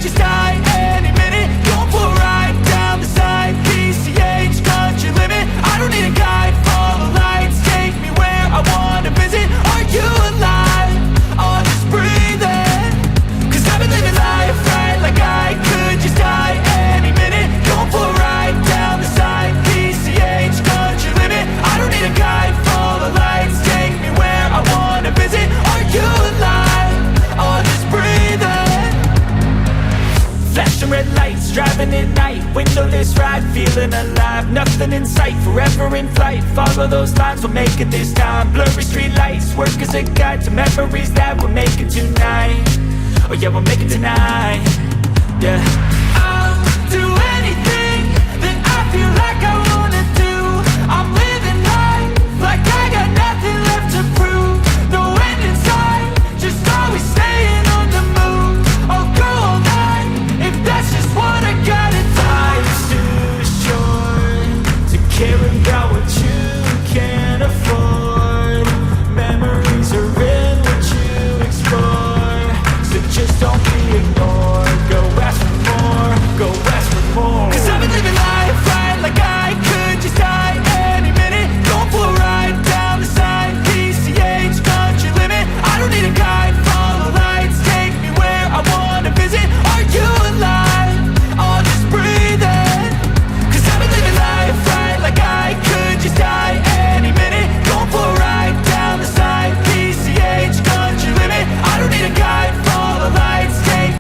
just die any minute. Going for a ride down the side, PCH, country limit. I don't need a guide, follow lights, take me where I wanna visit. Are you alive? Oh, just breathing. Cause I've been living life right like I could just die any minute. Going for a ride down the side, PCH, country limit. I don't need a guide, follow lights, take me where I wanna visit. Are you alive? Oh, just breathing. Flashing red lights, driving at night, windowless ride, feeling alive. Nothing in sight, forever in flight. Follow those lines, we'll make it this time. Blurry street lights, work as a guide to memories that we're making tonight. Oh yeah, we'll make it tonight. Yeah.